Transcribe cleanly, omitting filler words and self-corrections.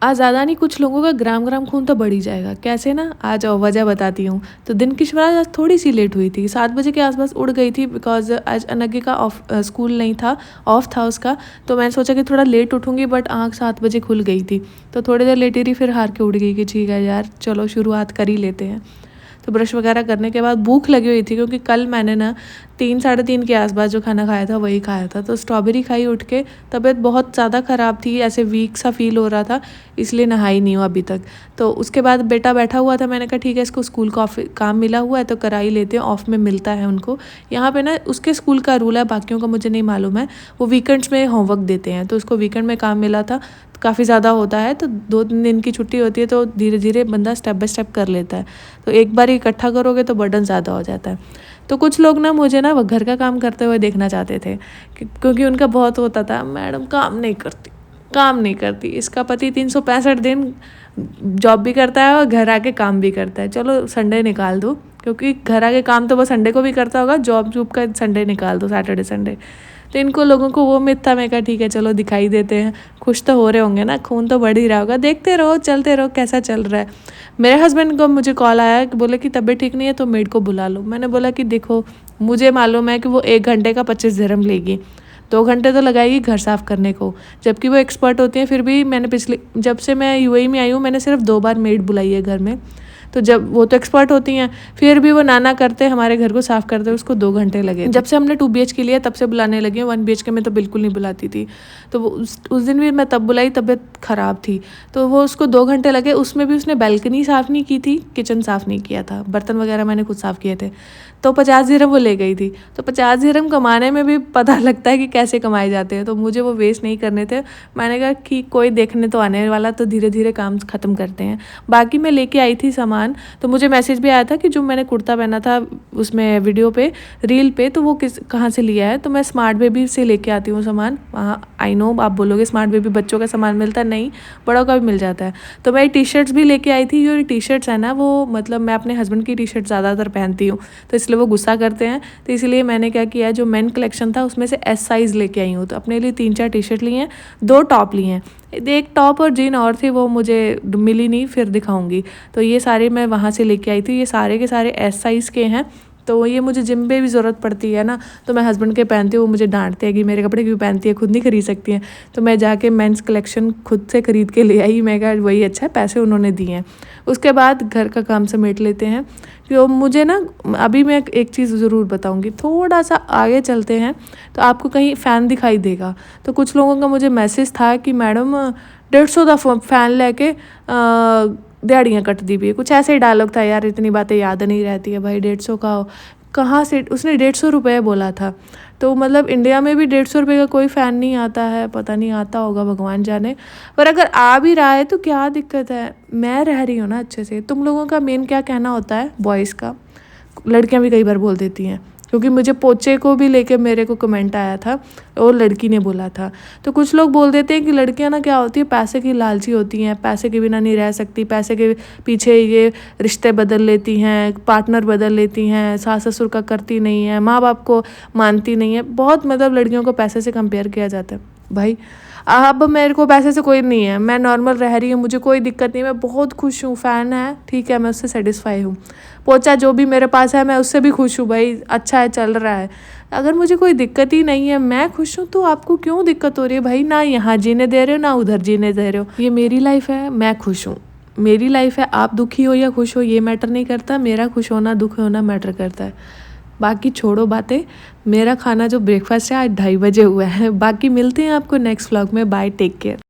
आज ज़्यादा नहीं, कुछ लोगों का ग्राम ग्राम खून तो बढ़ ही जाएगा। कैसे ना, आ जाओ वजह बताती हूँ। तो दिन की शुरुआत आज थोड़ी सी लेट हुई थी, 7 बजे के आसपास उड़ गई थी, बिकॉज आज अनघा का स्कूल नहीं था, ऑफ था उसका। तो मैंने सोचा कि थोड़ा लेट उठूँगी, बट आँख 7 बजे खुल गई थी। तो थोड़ी देर लेटी रही, फिर हार के उड़ गई कि ठीक है यार, चलो शुरुआत कर ही लेते हैं। तो ब्रश वगैरह करने के बाद भूख लगी हुई थी, क्योंकि कल मैंने ना 3 साढ़े 3 के आसपास जो खाना खाया था वही खाया था। तो स्ट्रॉबेरी खाई उठ के, तबीयत बहुत ज़्यादा ख़राब थी, ऐसे वीक सा फील हो रहा था, इसलिए नहाई नहीं हूँ अभी तक। तो उसके बाद बेटा बैठा हुआ था, मैंने कहा ठीक है, इसको स्कूल का काम मिला हुआ है तो करा ही लेते हैं, ऑफ में मिलता है उनको। यहाँ पे ना उसके स्कूल का रूल है, बाकियों का मुझे नहीं मालूम है, वो वीकेंड्स में होमवर्क देते हैं। तो उसको वीकेंड में काम मिला था, काफ़ी ज़्यादा होता है, तो 2-3 दिन की छुट्टी होती है, तो धीरे धीरे बंदा स्टेप बाय स्टेप कर लेता है। तो एक बार इकट्ठा करोगे तो बर्डन ज़्यादा हो जाता है। तो कुछ लोग ना मुझे ना वो घर का काम करते हुए देखना चाहते थे, क्योंकि उनका बहुत होता था, मैडम काम नहीं करती, काम नहीं करती। इसका पति 365 दिन जॉब भी करता है और घर आके काम भी करता है। चलो संडे निकाल दो, क्योंकि घर आके काम तो वो संडे को भी करता होगा, जॉब का संडे निकाल दो, सैटरडे संडे। तो इनको लोगों को वो मिथ था, मैं कहा ठीक है चलो दिखाई देते हैं, खुश तो हो रहे होंगे ना, खून तो बढ़ ही रहा होगा, देखते रहो, चलते रहो कैसा चल रहा है। मेरे हस्बैंड को मुझे कॉल आया कि बोले कि तबीयत ठीक नहीं है तो मेड को बुला लो। मैंने बोला कि देखो, मुझे मालूम है कि वो 1 घंटे का 25 दिरहम लेगी, 2 घंटे तो लगाएगी घर साफ़ करने को, जबकि वो एक्सपर्ट होती हैं। फिर भी मैंने जब से मैं यूएई में आई हूँ, मैंने सिर्फ 2 बार मेड बुलाई है घर में। तो जब वो तो एक्सपर्ट होती हैं, फिर भी वो नाना करते हमारे घर को साफ़ करते उसको 2 घंटे लगे। जब से हमने 2 BHK लिया तब से बुलाने लगी हूँ, 1 BHK में तो बिल्कुल नहीं बुलाती थी। तो वो उस दिन भी मैं तब बुलाई, तबीयत ख़राब थी, तो वो उसको 2 घंटे लगे। उसमें भी उसने बैल्कनी साफ़ नहीं की थी, किचन साफ़ नहीं किया था, बर्तन वगैरह मैंने खुद साफ़ किए थे। तो 50 दिरहम वो ले गई थी। तो 50 दिरहम कमाने में भी पता लगता है कि कैसे कमाए जाते हैं, तो मुझे वो वेस्ट नहीं करने थे। मैंने कहा कि कोई देखने तो आने वाला, तो धीरे धीरे काम ख़त्म करते हैं। बाकी मैं लेके आई थी सामान, तो मुझे मैसेज भी आया था कि जो मैंने कुर्ता पहना था उसमें वीडियो पे, रील पे, तो वो कहाँ से लिया है। तो मैं स्मार्ट बेबी से लेके आती हूँ सामान वहाँ। आई नो आप बोलोगे स्मार्ट बेबी बच्चों का सामान मिलता है, नहीं, बड़ों का भी मिल जाता है। तो मैं टी शर्ट्स भी लेके आई थी। जो टी शर्ट्स है ना, वो मतलब मैं अपने हस्बैंड की टी शर्ट ज़्यादातर पहनती हूँ, तो इसलिए वो गुस्सा करते हैं। तो इसलिए मैंने क्या किया, जो मेन कलेक्शन था उसमें से S साइज़ लेके आई हूँ। तो अपने लिए 3-4 टी शर्ट लिए हैं, 2 टॉप लिए हैं, एक टॉप और जीन और थी, वो मुझे मिली नहीं, फिर दिखाऊंगी। तो ये सारे मैं वहाँ से लेके आई थी, ये सारे के सारे S साइज़ के हैं। तो ये मुझे जिम में भी ज़रूरत पड़ती है ना, तो मैं हस्बैंड के पहनती हूँ, वो मुझे डांटते हैं कि मेरे कपड़े क्यों पहनती है, खुद नहीं खरीद सकती हैं। तो मैं जाके मेंस कलेक्शन खुद से ख़रीद के ले आई। मैं कहा वही अच्छा है, पैसे उन्होंने दिए हैं। उसके बाद घर का काम समेट लेते हैं। तो मुझे ना, अभी मैं एक चीज़ ज़रूर बताऊँगी, थोड़ा सा आगे चलते हैं तो आपको कहीं फ़ैन दिखाई देगा। तो कुछ लोगों का मुझे मैसेज था कि मैडम 150 का फ़ैन लेके दिहाड़ियाँ कट दी भी, कुछ ऐसे ही डायलॉग था यार, इतनी बातें याद नहीं रहती है भाई। 150 का कहाँ से, उसने 150 रुपये बोला था। तो मतलब इंडिया में भी 150 रुपये का कोई फ़ैन नहीं आता है, पता नहीं आता होगा, भगवान जाने। पर अगर आ भी रहा है तो क्या दिक्कत है, मैं रह रही हूँ ना अच्छे से। तुम लोगों का मेन क्या कहना होता है, बॉयज़ का, लड़कियाँ भी कई बार बोल देती हैं, क्योंकि मुझे पोचे को भी लेके मेरे को कमेंट आया था और लड़की ने बोला था। तो कुछ लोग बोल देते हैं कि लड़कियां ना क्या होती है, पैसे की लालची होती हैं, पैसे के बिना नहीं रह सकती, पैसे के पीछे ये रिश्ते बदल लेती हैं, पार्टनर बदल लेती हैं, सास ससुर का करती नहीं है, माँ बाप को मानती नहीं है। बहुत मतलब लड़कियों को पैसे से कंपेयर किया जाता है। भाई अब मेरे को पैसे से कोई नहीं है, मैं नॉर्मल रह रही हूँ, मुझे कोई दिक्कत नहीं, मैं बहुत खुश हूँ। फ़ैन है ठीक है, मैं उससे सेटिस्फाई हूँ। पोचा जो भी मेरे पास है मैं उससे भी खुश हूँ, भाई अच्छा है, चल रहा है। अगर मुझे कोई दिक्कत ही नहीं है, मैं खुश हूँ, तो आपको क्यों दिक्कत हो रही है भाई। ना यहाँ जीने दे रहे हो, ना उधर जीने दे रहे हो। ये मेरी लाइफ है, मैं खुश हूँ, मेरी लाइफ है। आप दुखी हो या खुश हो ये मैटर नहीं करता, मेरा खुश होना दुख होना मैटर करता है। बाकी छोड़ो बातें, मेरा खाना जो ब्रेकफास्ट है आज 2:30 बजे हुआ है। बाकी मिलते हैं आपको नेक्स्ट व्लॉग में। Bye, take care.